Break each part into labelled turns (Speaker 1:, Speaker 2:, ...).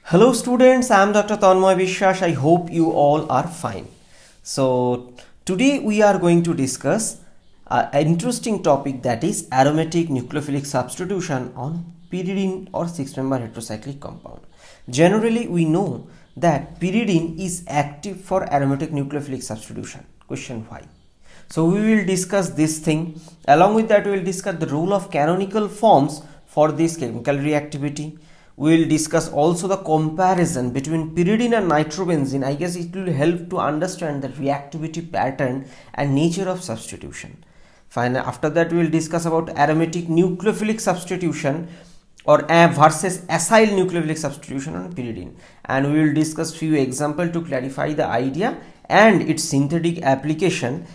Speaker 1: Hello students, I am Dr. Tanmoy Vishwas. I hope you all are fine. So today we are going to discuss an interesting topic, that is aromatic nucleophilic substitution on pyridine or 6-member heterocyclic compound. Generally we know that pyridine is active for aromatic nucleophilic substitution. Question why? So we will discuss this thing. Along with that, we will discuss the role of canonical forms for this chemical reactivity. We will discuss also the comparison between pyridine and nitrobenzene. I guess it will help to understand the reactivity pattern and nature of substitution. Finally, after that we will discuss about aromatic nucleophilic substitution or versus acyl nucleophilic substitution on pyridine, and we will discuss few examples to clarify the idea and its synthetic application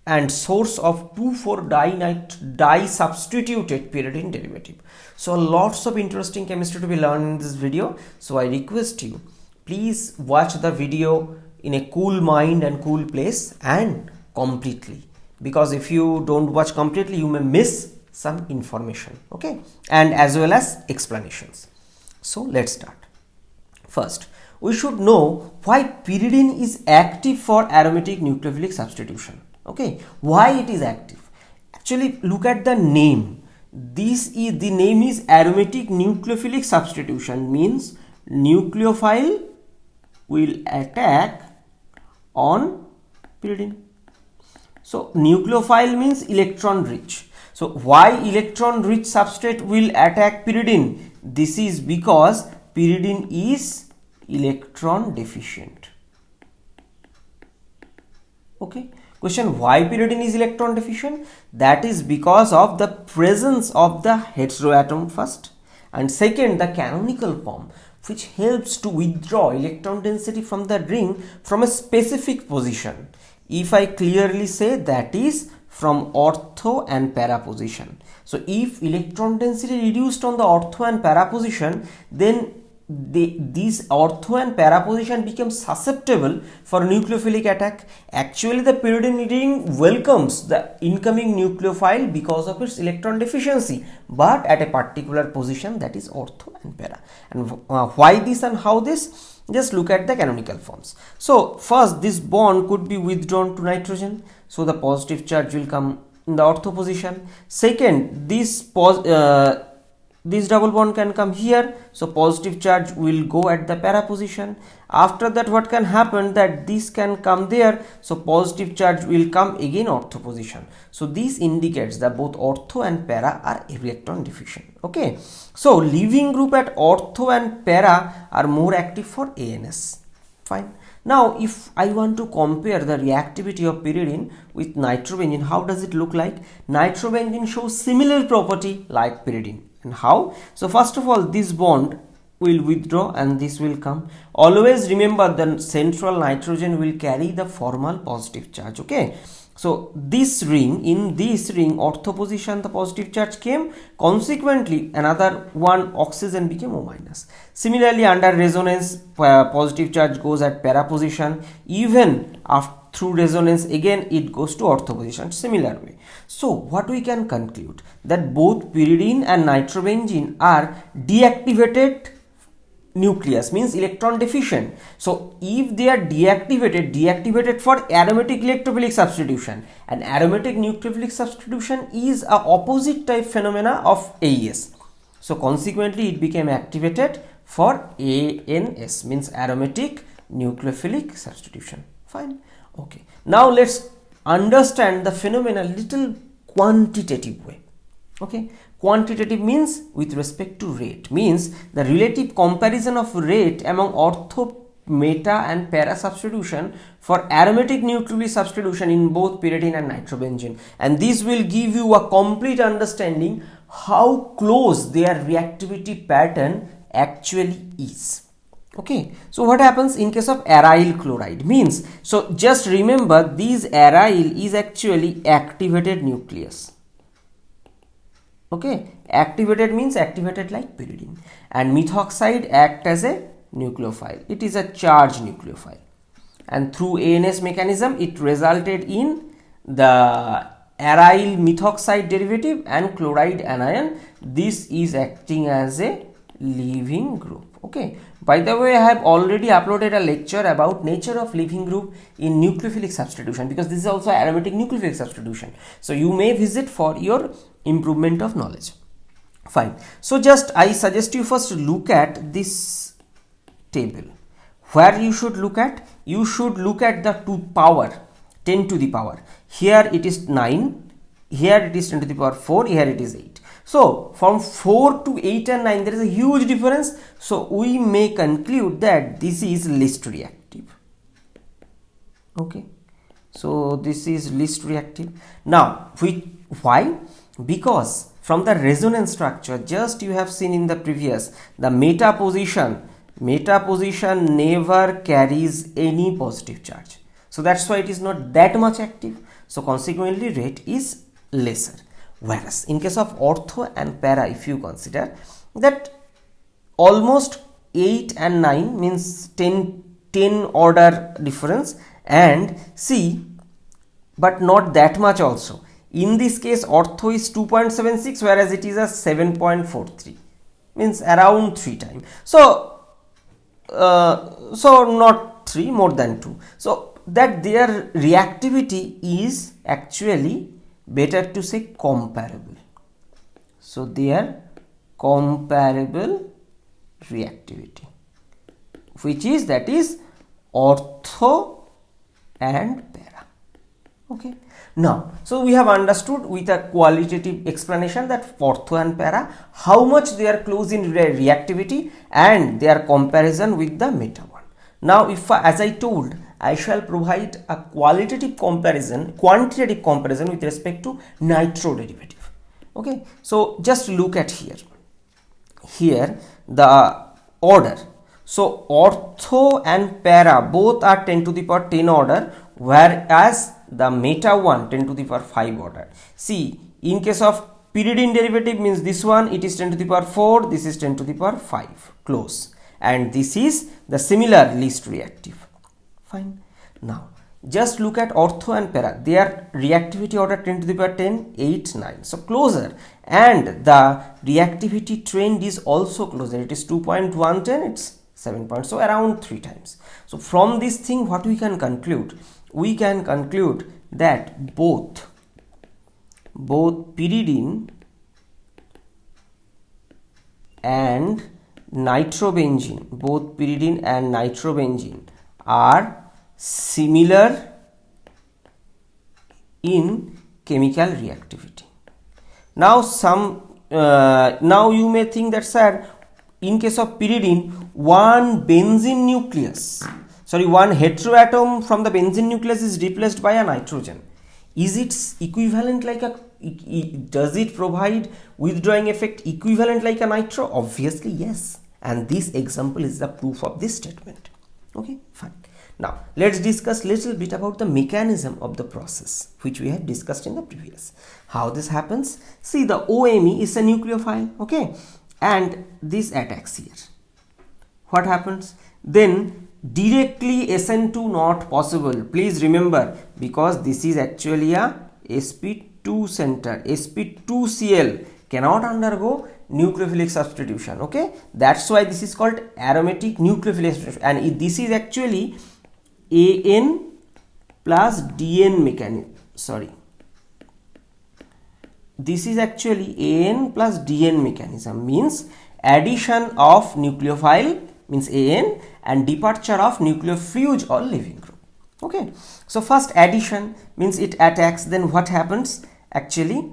Speaker 1: and source of 2,4-di-substituted pyridine derivative. So lots of interesting chemistry to be learned in this video. So I request you, please watch the video in a cool mind and cool place and completely, because if you don't watch completely you may miss some information, okay, and as well as explanations. So let's start. First, we should know why pyridine is active for aromatic nucleophilic substitution. Okay, why it is active? Actually, look at the name. The name is aromatic nucleophilic substitution, means nucleophile will attack on pyridine. So nucleophile means electron rich. So why electron rich substrate will attack pyridine? This is because pyridine is electron deficient. Okay. Question, why pyridine is electron deficient? That is because of the presence of the heteroatom first, and second the canonical form, which helps to withdraw electron density from the ring from a specific position. If I clearly say, that is from ortho and para position. So if electron density reduced on the ortho and para position, then these ortho and para position become susceptible for nucleophilic attack. Actually, the pyridine ring welcomes the incoming nucleophile because of its electron deficiency, but at a particular position, that is ortho and para. And why this and how this? Just look at the canonical forms. So first, this bond could be withdrawn to nitrogen, so the positive charge will come in the ortho position. Second, this double bond can come here, so positive charge will go at the para position. After that, what can happen, that this can come there, so positive charge will come again ortho position. So this indicates that both ortho and para are electron deficient. Okay, so leaving group at ortho and para are more active for ANS. Fine. Now if I want to compare the reactivity of pyridine with nitrobenzene, how does it look like? Nitrobenzene shows similar property like pyridine. And how? So first of all, this bond will withdraw and this will come. Always remember, the central nitrogen will carry the formal positive charge. Okay, so this ring, in this ring ortho position the positive charge came, consequently another one oxygen became O minus. Similarly, under resonance positive charge goes at para position, even after through resonance again it goes to ortho position, similar way. So what we can conclude, that both pyridine and nitrobenzene are deactivated nucleus, means electron deficient. So if they are deactivated for aromatic electrophilic substitution, and aromatic nucleophilic substitution is a opposite type phenomena of AES. So consequently it became activated for ANS, means aromatic nucleophilic substitution. Fine. Okay, now let's understand the phenomena little quantitative way. Okay, quantitative means with respect to rate, means the relative comparison of rate among ortho, meta and para substitution for aromatic nucleophilic substitution in both pyridine and nitrobenzene, and this will give you a complete understanding how close their reactivity pattern actually is. Okay, so what happens in case of aryl chloride? Means, so just remember, this aryl is actually activated nucleus. Okay, activated means activated like pyridine, and methoxide act as a nucleophile. It is a charged nucleophile, and through ANS mechanism it resulted in the aryl methoxide derivative and chloride anion. This is acting as a leaving group. Okay, by the way, I have already uploaded a lecture about nature of leaving group in nucleophilic substitution, because this is also aromatic nucleophilic substitution. So you may visit for your improvement of knowledge. Fine. So just I suggest you first look at this table. Where you should look at? You should look at the 10 to the power. Here it is 9, here it is 10 to the power 4, here it is 8. So from 4 to 8 and 9 there is a huge difference. So we may conclude that this is least reactive. Okay. So this is least reactive. Now why? Because from the resonance structure, just you have seen in the previous, the meta position never carries any positive charge. So that's why it is not that much active. So consequently rate is lesser. Whereas in case of ortho and para, if you consider that almost 8 and 9 means 10 order difference, and C, but not that much also. In this case ortho is 2.76, whereas it is a 7.43, means around 3 times. So not 3, more than 2. So that their reactivity is actually better to say comparable. So their comparable reactivity, which is, that is ortho and para. Okay. Now, so we have understood with a qualitative explanation that ortho and para, how much they are close in reactivity and their comparison with the meta one. Now, if as I told, I shall provide a quantitative comparison with respect to nitro derivative. Okay. So just look at here the order. So ortho and para both are 10 to the power 10 order, whereas the meta one 10 to the power 5 order. See, in case of pyridine derivative means this one, it is 10 to the power 4, this is 10 to the power 5, close, and this is the similar least reactive. Fine. Now just look at ortho and para, their reactivity order 10 to the power 10, 8, 9, so closer, and the reactivity trend is also closer, it is 2.110, it's 7 points, so around 3 times. So from this thing what we can conclude? We can conclude that both pyridine and nitrobenzene, are similar in chemical reactivity. Now now you may think that, sir, in case of pyridine, one heteroatom from the benzene nucleus is replaced by a nitrogen. Is it equivalent like does it provide withdrawing effect equivalent like a nitro? Obviously yes, and this example is the proof of this statement. Okay, fine. Now let's discuss little bit about the mechanism of the process, which we have discussed in the previous. How this happens? See, the OMe is a nucleophile, okay, and this attacks here. What happens? Then directly SN2 not possible. Please remember, because this is actually a sp2 center, sp2cl cannot undergo nucleophilic substitution. Okay, that's why this is called aromatic nucleophilic substitution, and this is actually AN plus DN mechanism. Sorry, this is actually AN plus DN mechanism, means addition of nucleophile means AN and departure of nucleofuge or leaving group. Okay, so first addition means it attacks, then what happens? Actually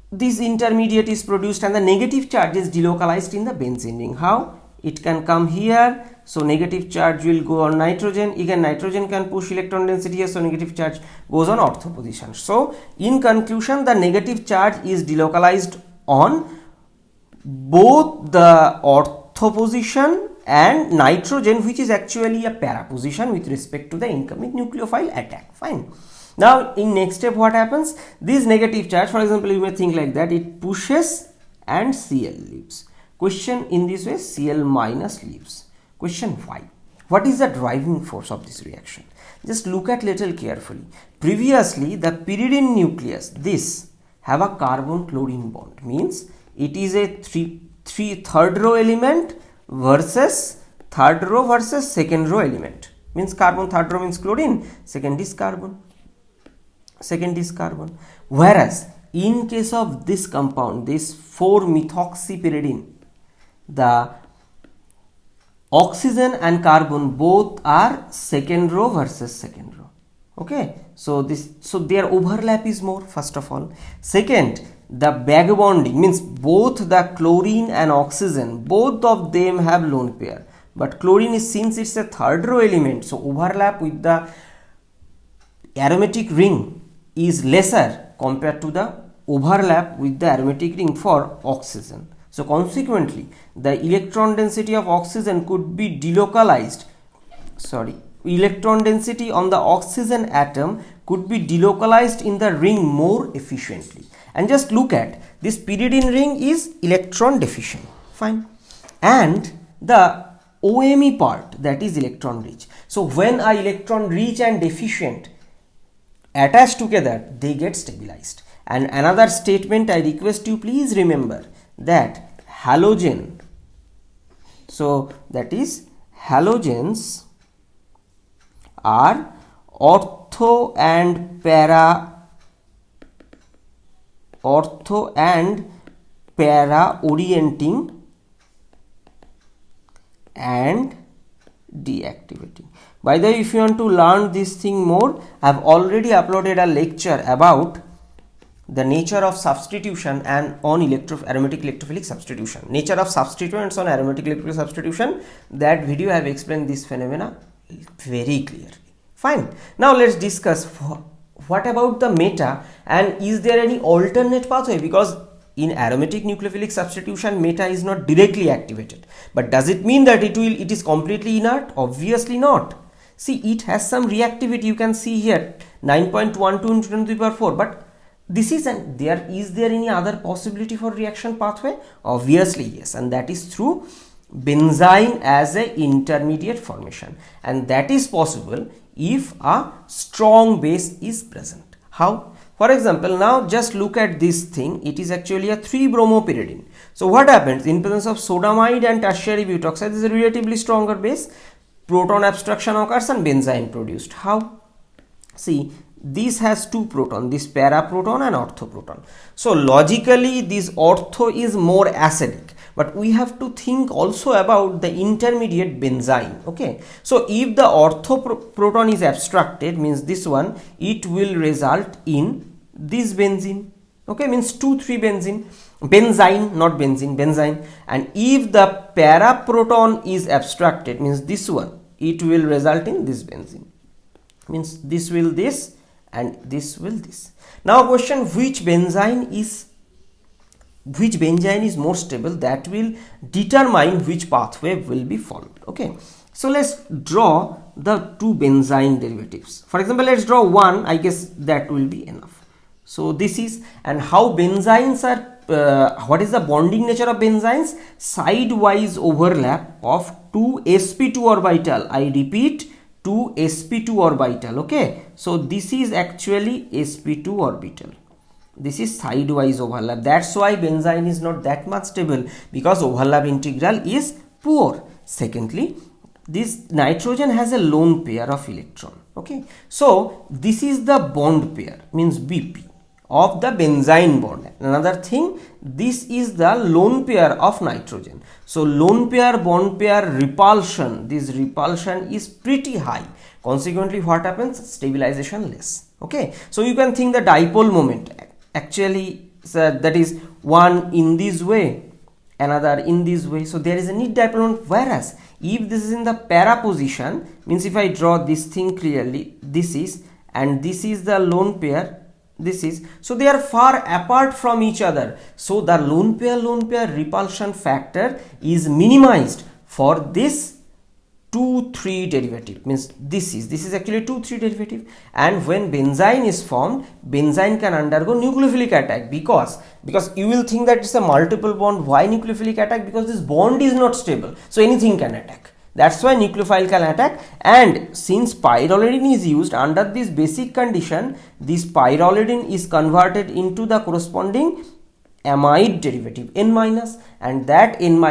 Speaker 1: this intermediate is produced and the negative charge is delocalized in the benzene ring. How? It can come here, so negative charge will go on nitrogen, again nitrogen can push electron density here, so negative charge goes on ortho position. So in conclusion, the negative charge is delocalized on both the ortho position and nitrogen, which is actually a para position with respect to the incoming nucleophile attack. Fine. Now in next step what happens? This negative charge, for example, you may think like that, it pushes and Cl leaves. Question in this way, Cl minus leaves. Question why? What is the driving force of this reaction? Just look at little carefully. Previously the pyridine nucleus, this have a carbon chlorine bond, means it is a third row element versus third row versus second row element. Means carbon, third row means chlorine, second is carbon. Whereas in case of this compound, this 4-methoxypyridine, the oxygen and carbon both are second row versus second row. Okay, so their overlap is more, first of all. Second, the back bonding means both the chlorine and oxygen, both of them have lone pair, but chlorine is, since it's a third row element, so overlap with the aromatic ring is lesser compared to the overlap with the aromatic ring for oxygen. So consequently, the electron density of oxygen could be delocalized, electron density on the oxygen atom could be delocalized in the ring more efficiently. And just look at this, pyridine ring is electron deficient, fine, and the OMe part, that is electron rich. So when a electron rich and deficient attach together, they get stabilized. And another statement I request you please remember, that halogen, so that is halogens are ortho and para orienting and deactivating. By the way, if you want to learn this thing more, I have already uploaded a lecture about the nature of substitution and on aromatic electrophilic substitution. Nature of substituents on aromatic electrophilic substitution, that video I have explained this phenomena very clearly. Fine. Now let's discuss what about the meta, and is there any alternate pathway, because in aromatic nucleophilic substitution meta is not directly activated, but does it mean that it is completely inert? Obviously not. See, it has some reactivity, you can see here 9.12 into 10 to the power 4, but this is is there any other possibility for reaction pathway? Obviously yes, and that is through benzene as a intermediate formation, and that is possible if a strong base is present. How? For example, now just look at this thing, it is actually a 3-bromopyridine. So what happens in presence of sodamide and tertiary butoxide? This is a relatively stronger base, proton abstraction occurs and benzene produced. How? See, this has 2 proton, this para proton and ortho proton. So logically this ortho is more acidic, but we have to think also about the intermediate benzene. Okay, so if the ortho proton is abstracted, means this one, it will result in this benzene. Okay, means 2,3 benzene, not benzene, benzene. And if the para proton is abstracted, means this one, it will result in this benzene. Means this will this and this will this. Now question, which benzene is more stable, that will determine which pathway will be followed. Okay, so let's draw the 2 benzene derivatives. For example, let's draw one, I guess that will be enough. So this is, and how benzenes are, what is the bonding nature of benzenes? Side-wise overlap of 2 sp2 orbital. I repeat, 2 sp2 orbital. Okay, so this is actually sp2 orbital. This is sidewise overlap. That's why benzene is not that much stable, because overlap integral is poor. Secondly, this nitrogen has a lone pair of electron. Okay, so this is the bond pair, means BP of the benzene bond. Another thing, this is the lone pair of nitrogen. So lone pair bond pair repulsion, this repulsion is pretty high. Consequently, what happens? Stabilization less. Okay, so you can think the dipole moment actually, that is one in this way, another in this way. So there is a neat dipole moment. Whereas if this is in the para position, means if I draw this thing clearly, this is, and this is the lone pair, this is, so they are far apart from each other. So the lone pair repulsion factor is minimized for this 2,3 derivative, means this is actually 2,3 derivative. And when benzene is formed, benzene can undergo nucleophilic attack, because you will think that it's a multiple bond. Why nucleophilic attack? Because this bond is not stable, so anything can attack. That's why nucleophile can attack. And since pyrrolidine is used under this basic condition, this pyrrolidine is converted into the corresponding amide derivative N-, and that N-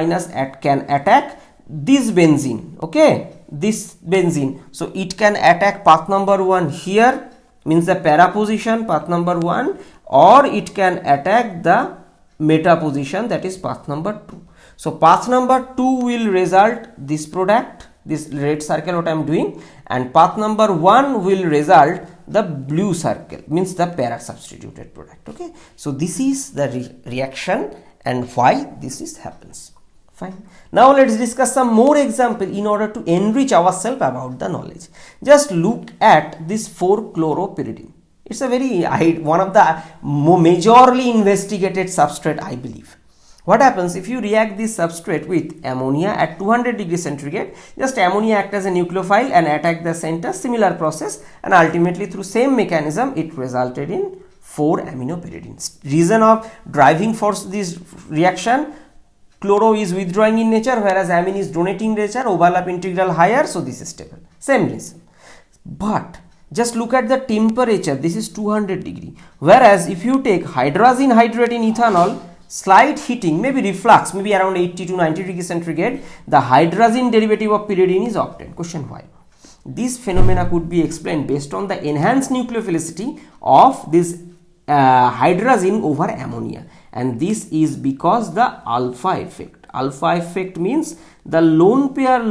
Speaker 1: can attack this benzene, okay, this benzene, so it can attack path number 1 here, means the para position, path number 1, or it can attack the meta position, that is path number 2. So path number 2 will result this product, this red circle what I am doing, and path number 1 will result the blue circle, means the para substituted product. Okay, so this is the reaction and why this is happens. Fine. Now let's discuss some more example in order to enrich ourselves about the knowledge. Just look at this 4-chloropyridine. It's a very one of the majorly investigated substrate, I believe. What happens if you react this substrate with ammonia at 200 degrees centigrade? Just ammonia act as a nucleophile and attack the center, similar process, and ultimately through same mechanism it resulted in 4-aminopyridines. Reason of driving force this reaction: chloro is withdrawing in nature, whereas amine is donating nature, overlap integral higher, so this is stable. Same reason. But just look at the temperature, this is 200 degree, whereas if you take hydrazine hydrate in ethanol, slight heating, maybe reflux, maybe around 80 to 90 degrees centigrade, the hydrazine derivative of pyridine is obtained. Question: why? This phenomena could be explained based on the enhanced nucleophilicity of this hydrazine over ammonia, and this is because the alpha effect. Alpha effect means the lone pair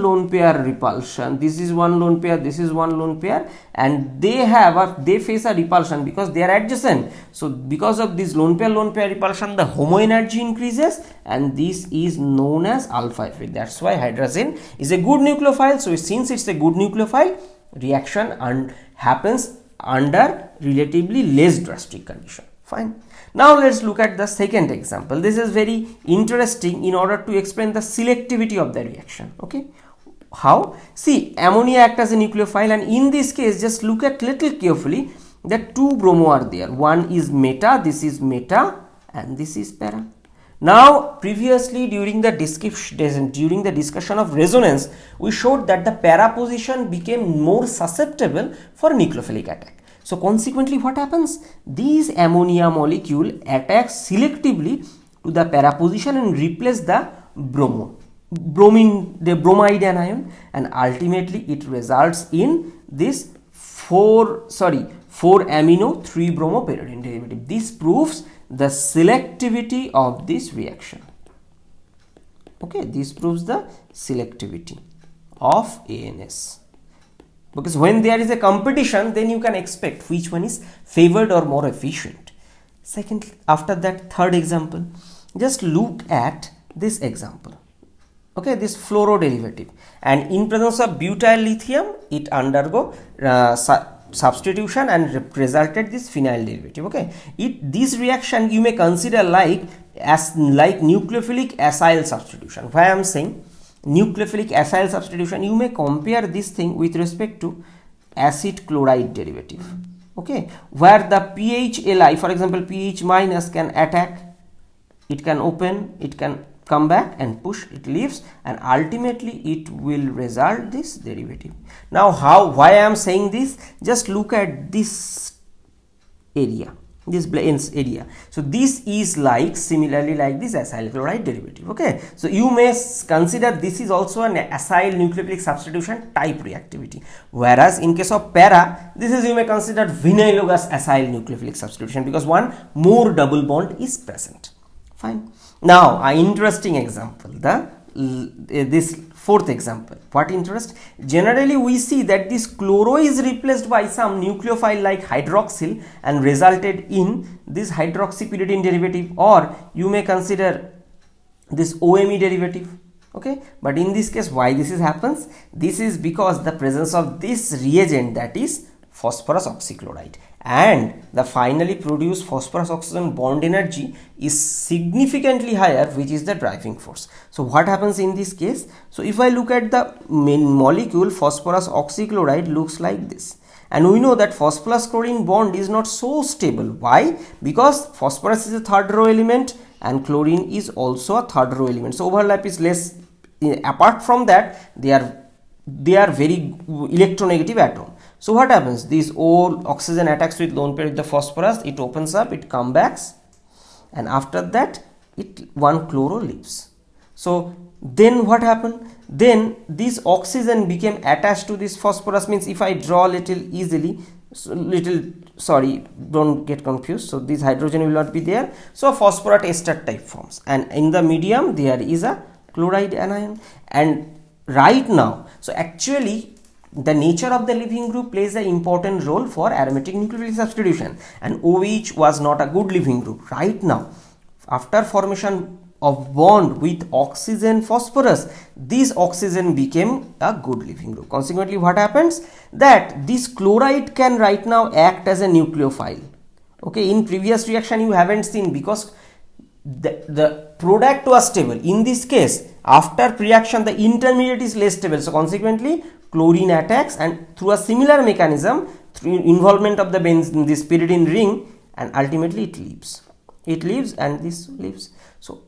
Speaker 1: repulsion. This is one lone pair, this is one lone pair, and they face a repulsion because they are adjacent. So because of this lone pair repulsion, the homo energy increases, and this is known as alpha effect. That's why hydrazine is a good nucleophile. So since it's a good nucleophile, reaction happens under relatively less drastic condition. Fine. Now let's look at the second example. This is very interesting in order to explain the selectivity of the reaction. Okay, how? See, ammonia act as a nucleophile, and in this case just look at little carefully that 2 bromo are there. One is meta, this is meta, and this is para. Now previously during the discussion of resonance, we showed that the para position became more susceptible for nucleophilic attack. So consequently what happens? These ammonia molecule attacks selectively to the para position and replace the bromide anion, and ultimately it results in this 4-amino 3-bromopyridine derivative. This proves the selectivity of this reaction. Okay, this proves the selectivity of ANS. Because when there is a competition, then you can expect which one is favored or more efficient. Second, after that, third example, just look at this example. Okay, this fluoro derivative, and in presence of butyl lithium, it undergo substitution and resulted this phenyl derivative. Okay, this reaction you may consider like nucleophilic acyl substitution. Why I am saying nucleophilic acyl substitution, you may compare this thing with respect to acid chloride derivative. Okay, where the pH Li, for example pH minus, can attack, it can open, it can come back and push, it leaves, and ultimately it will result this derivative. Now why I am saying this? Just look at this area, this Blaine area. So this is like similarly like this acyl chloride derivative. Okay, so you may consider this is also an acyl nucleophilic substitution type reactivity, whereas in case of para, this is you may consider vinylogous acyl nucleophilic substitution because one more double bond is present. Fine. Now an interesting example, this fourth example. What interest? Generally we see that this chloro is replaced by some nucleophile like hydroxyl and resulted in this hydroxypyridine derivative, or you may consider this OMe derivative. Okay, but in this case why this happens? This is because the presence of this reagent, that is phosphorus oxychloride, and the finally produced phosphorus oxygen bond energy is significantly higher, which is the driving force. So what happens in this case? So if I look at the main molecule, phosphorus oxychloride looks like this, and we know that phosphorus chlorine bond is not so stable. Why? Because phosphorus is a third row element and chlorine is also a third row element, so overlap is less. Apart from that, they are very electronegative atom. So what happens? This all oxygen attacks with lone pair with the phosphorus, it opens up, it comes back, and after that one chloro leaves. So then what happened? then this oxygen became attached to this phosphorus. Means if I draw little easily, sorry, don't get confused. So this hydrogen will not be there, so phosphorate ester type forms, and in the medium there is a chloride anion. And right now, so actually the nature of the leaving group plays an important role for aromatic nucleophilic substitution, and OH was not a good leaving group. Right now, after formation of bond with oxygen phosphorus, this oxygen became a good leaving group. Consequently, what happens, that this chloride can right now act as a nucleophile. Okay, in previous reaction you haven't seen, because the product was stable. In this case, after reaction the intermediate is less stable, so consequently chlorine attacks, and through a similar mechanism, through involvement of the benzene, this pyridine ring, and ultimately it leaves and this leaves. So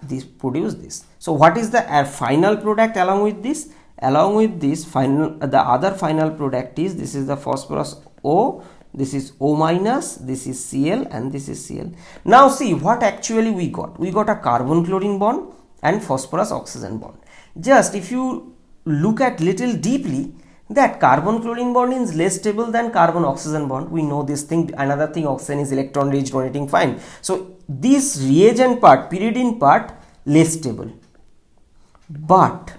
Speaker 1: this produce this. So what is the final product along with this? Along with this final, the other final product is, this is the phosphorus O, this is O minus, this is Cl, and this is Cl. Now see what actually we got. We got a carbon chlorine bond and phosphorus oxygen bond. Just if you look at little deeply, that carbon chlorine bond is less stable than carbon oxygen bond. We know this thing. Another thing, oxygen is electron rich donating fine. So this reagent part, pyridine part, less stable. But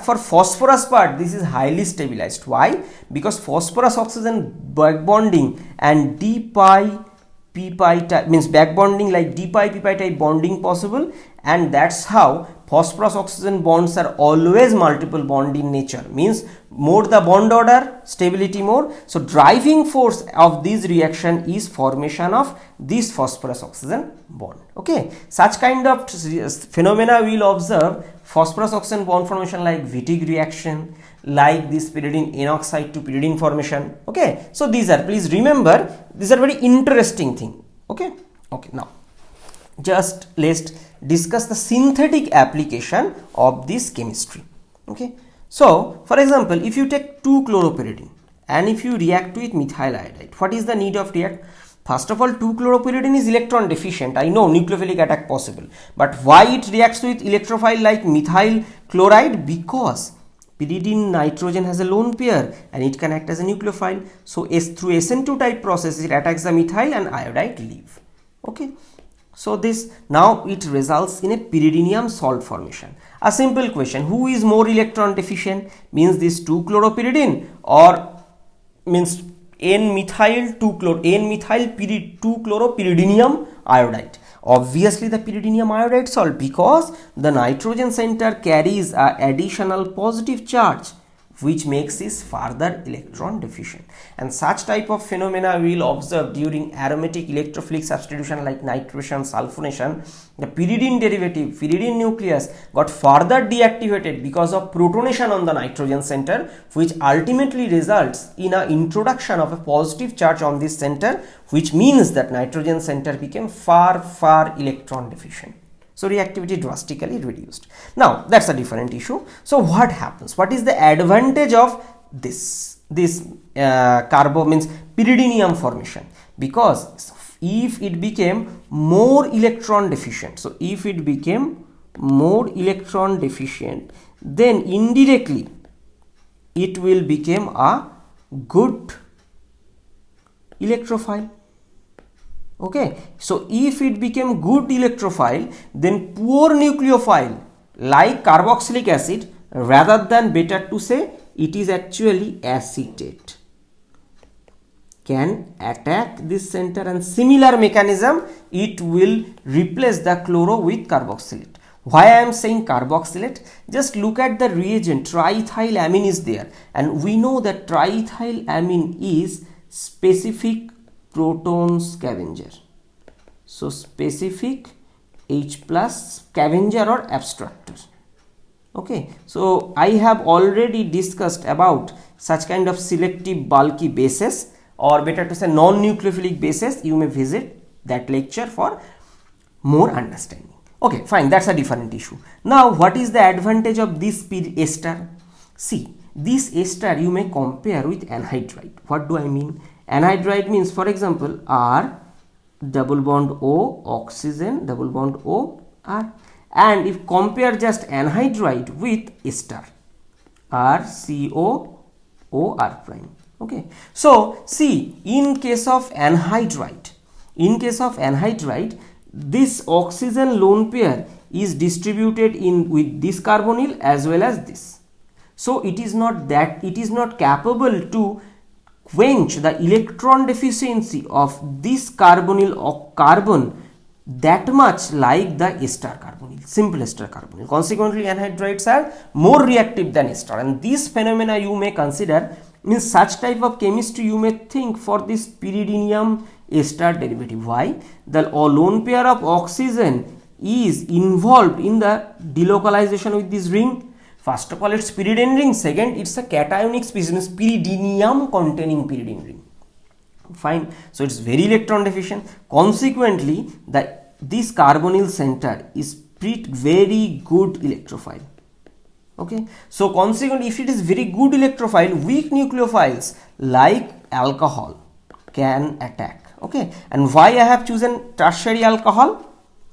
Speaker 1: for phosphorus part, this is highly stabilized. Why? Because phosphorus oxygen back bonding and d pi p pi type, means back bonding like d pi p pi type bonding possible, and that's how phosphorus oxygen bonds are always multiple bond in nature. Means more the bond order, stability more. So driving force of this reaction is formation of this phosphorus oxygen bond. Okay, such kind of phenomena we will observe phosphorus oxygen bond formation like Wittig reaction, like this pyridine N oxide to pyridine formation. Okay, so these are, please remember, these are very interesting thing. Okay, now just let's discuss the synthetic application of this chemistry. Okay, so for example, if you take 2-chloropyridine and if you react with methyl iodide, what is the need of react? First of all, 2-chloropyridine is electron deficient. I know nucleophilic attack possible, but why it reacts with electrophile like methyl chloride? Because pyridine nitrogen has a lone pair and it can act as a nucleophile. So through SN2 type process it attacks the methyl and iodide leave. Okay, so this now it results in a pyridinium salt formation. A simple question, who is more electron deficient? Means this 2-chloropyridine or means N-methyl 2-chloropyridinium iodide. Obviously the pyridinium iodide salt, because the nitrogen center carries a additional positive charge which makes it further electron deficient, and such type of phenomena we will observe during aromatic electrophilic substitution like nitration, sulfonation. The pyridine derivative, pyridine nucleus got further deactivated because of protonation on the nitrogen center, which ultimately results in an introduction of a positive charge on this center, which means that nitrogen center became far electron deficient. So reactivity drastically reduced. Now that's a different issue. So what happens? What is the advantage of this carbo means pyridinium formation? Because if it became more electron deficient, so if it became more electron deficient, then indirectly it will become a good electrophile. Okay, so if it became good electrophile, then poor nucleophile like carboxylic acid, rather than better to say it is actually acetate, can attack this center, and similar mechanism it will replace the chloro with carboxylate. Why I am saying carboxylate? Just look at the reagent, triethylamine is there, and we know that triethylamine is specific proton scavenger. So specific H plus scavenger or abstractor. Okay, so I have already discussed about such kind of selective bulky bases, or better to say non-nucleophilic bases. You may visit that lecture for more understanding. Okay, fine, that's a different issue. Now what is the advantage of this ester? See, this ester you may compare with anhydride. What do I mean? Anhydride means, for example, R double bond O, oxygen double bond O, R, and if compare just anhydride with ester, RCOOR prime. Okay, so see, in case of anhydride, this oxygen lone pair is distributed in with this carbonyl as well as this. So it is not capable to quench the electron deficiency of this carbonyl or carbon that much like the ester carbonyl, simple ester carbonyl. Consequently, anhydrides are more reactive than ester, and this phenomena you may consider, means such type of chemistry you may think for this pyridinium ester derivative. Why? The lone pair of oxygen is involved in the delocalization with this ring. First of all, it's pyridine ring. Second, it's a cationic species, means pyridinium containing pyridine ring. Fine. So it's very electron deficient. Consequently, this carbonyl center is very good electrophile. Okay. So consequently, if it is very good electrophile, weak nucleophiles like alcohol can attack. Okay. And why I have chosen tertiary alcohol?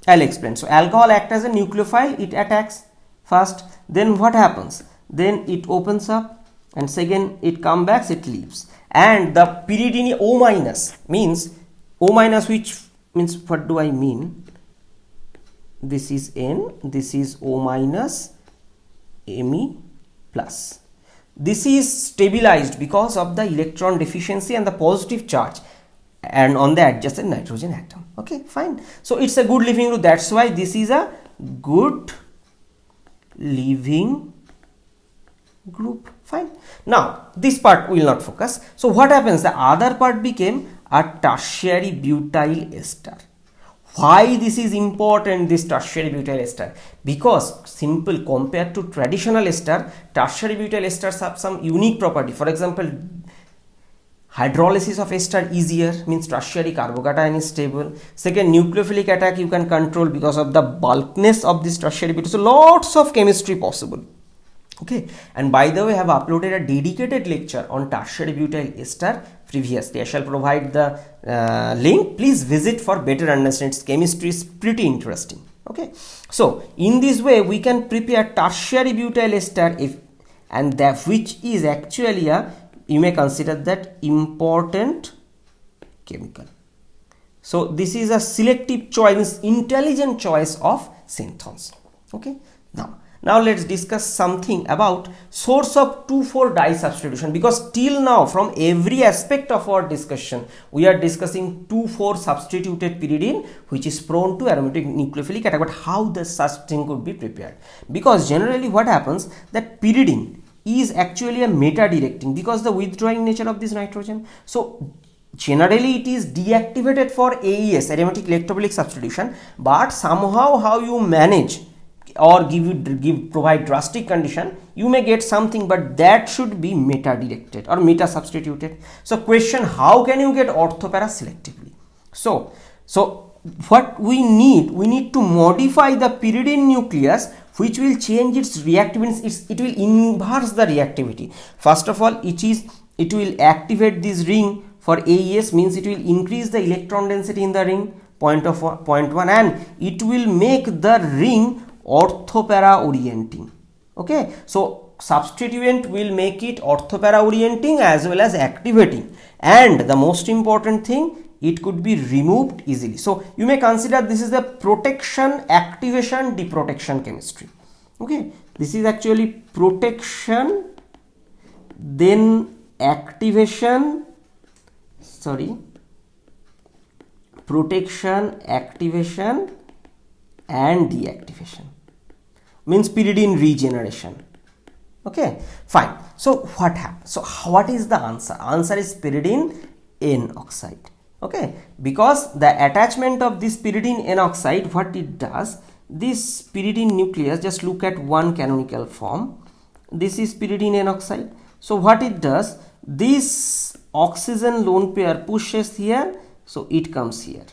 Speaker 1: I'll explain. So alcohol acts as a nucleophile, it attacks first, then what happens? Then it opens up, and second it comes back, it leaves. And the pyridinium O minus means O minus, which means, what do I mean? This is N, this is O minus, Me plus. This is stabilized because of the electron deficiency and the positive charge and on the adjacent nitrogen atom. Okay, fine. So it's a good leaving group. That's why this is a good leaving group. Fine. Now this part we will not focus. So what happens? The other part became a tertiary butyl ester. Why this is important, this tertiary butyl ester? Because simple, compared to traditional ester, tertiary butyl esters have some unique property. For example, hydrolysis of ester easier, means tertiary carbocation is stable. Second, nucleophilic attack you can control because of the bulkness of this tertiary butyl. So lots of chemistry possible. Okay, and by the way, I have uploaded a dedicated lecture on tertiary butyl ester previously. I shall provide the link. Please visit for better understanding. Its chemistry is pretty interesting. Okay, so in this way we can prepare tertiary butyl ester, and that which is actually a, you may consider that, important chemical. So this is a selective choice, intelligent choice of synthons. Okay, now let's discuss something about source of 2,4 disubstitution, because till now from every aspect of our discussion we are discussing 2,4 substituted pyridine which is prone to aromatic nucleophilic attack. But how the such thing could be prepared? Because generally what happens, that pyridine is actually a meta-directing because the withdrawing nature of this nitrogen. So generally it is deactivated for AES, aromatic electrophilic substitution, but somehow how you manage or provide drastic condition, you may get something, but that should be meta-directed or meta-substituted. So question, how can you get orthopara selectively? So what we need to modify the pyridine nucleus, which will change its reactivity, it will inverse the reactivity. First of all, it will activate this ring for AES, means it will increase the electron density in the ring 0.1, and it will make the ring orthopara orienting. Okay, so substituent will make it orthopara orienting as well as activating, and the most important thing, it could be removed easily. So you may consider this is the protection, activation, deprotection chemistry. Okay, this is actually protection, then activation, protection, activation and deactivation, means pyridine regeneration. Okay, fine. So what happens? So what is the answer? Answer is pyridine N oxide. Okay, because the attachment of this pyridine N oxide, what it does, this pyridine nucleus, just look at one canonical form, this is pyridine N oxide. So what it does, this oxygen lone pair pushes here, so it comes here,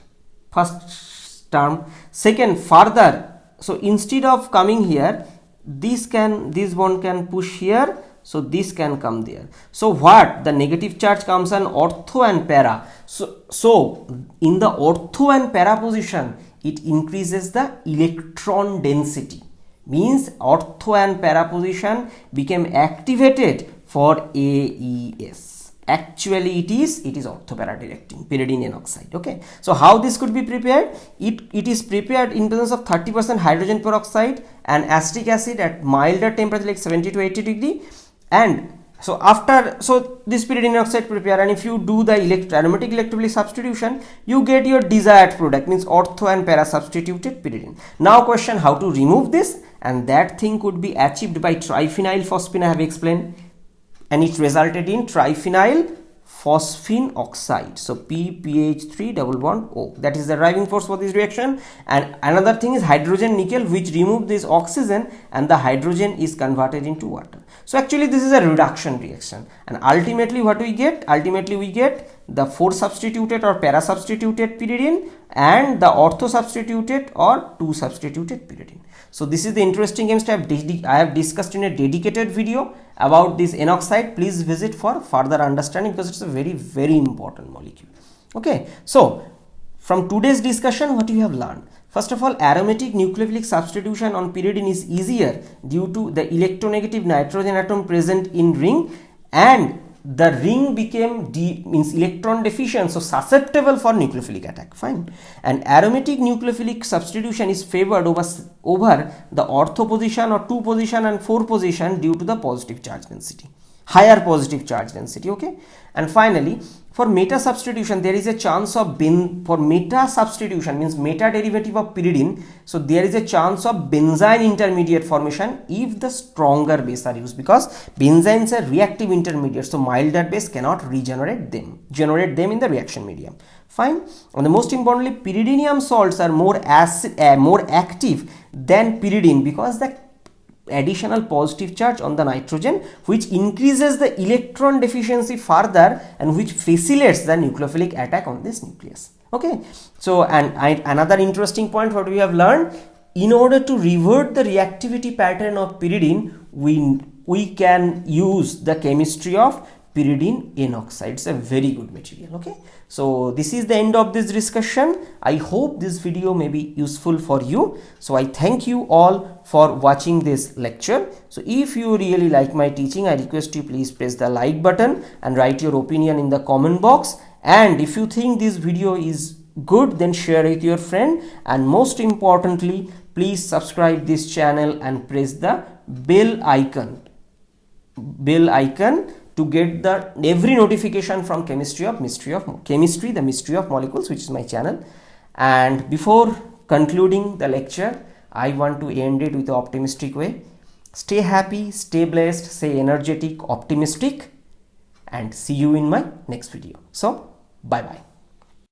Speaker 1: first term. Second, further, so instead of coming here, this bond can push here, so this can come there. So what, the negative charge comes on ortho and para. So in the ortho and para position, it increases the electron density. Means ortho and para position became activated for AES. Actually it is ortho para directing pyridine N oxide. Okay, so how this could be prepared? It is prepared in presence of 30% hydrogen peroxide and acetic acid at milder temperature like 70 to 80 degree. And so this pyridine oxide prepare, and if you do the aromatic electrophilic substitution, you get your desired product, means ortho and para substituted pyridine. Now question, how to remove this? And that thing could be achieved by triphenyl phosphine, I have explained, and it resulted in triphenyl phosphine oxide. So PPH3 double bond O, that is the driving force for this reaction. And another thing is hydrogen nickel, which remove this oxygen and the hydrogen is converted into water. So actually this is a reduction reaction, and ultimately what we get? Ultimately we get the 4 substituted or para substituted pyridine and the ortho substituted or 2 substituted pyridine. So this is the interesting chemistry I have discussed in a dedicated video about this N oxide. Please visit for further understanding, because it's a very important molecule. Okay, so from today's discussion, what you have learned? First of all, aromatic nucleophilic substitution on pyridine is easier due to the electronegative nitrogen atom present in ring, and the ring became electron deficient, so susceptible for nucleophilic attack. Fine. And aromatic nucleophilic substitution is favored over the ortho position or 2 position and 4 position due to the positive charge density, higher positive charge density. Okay. And finally, for meta substitution, there is a chance of for meta substitution, means meta derivative of pyridine. So there is a chance of benzyne intermediate formation if the stronger base are used, because benzynes are reactive intermediates, so milder base cannot generate them in the reaction medium. Fine. And the most importantly, pyridinium salts are more active than pyridine, because the additional positive charge on the nitrogen, which increases the electron deficiency further and which facilitates the nucleophilic attack on this nucleus. Okay, so another interesting point what we have learned, in order to revert the reactivity pattern of pyridine, we can use the chemistry of pyridine N oxide. It's a very good material. Okay, so this is the end of this discussion. I hope this video may be useful for you. So I thank you all for watching this lecture. So if you really like my teaching, I request you please press the like button and write your opinion in the comment box. And if you think this video is good, then share it with your friend, and most importantly, please subscribe this channel and press the bell icon to get the every notification from the Mystery of Molecules, which is my channel. And before concluding the lecture, I want to end it with an optimistic way. Stay happy, stay blessed, stay energetic, optimistic, and see you in my next video. So bye bye.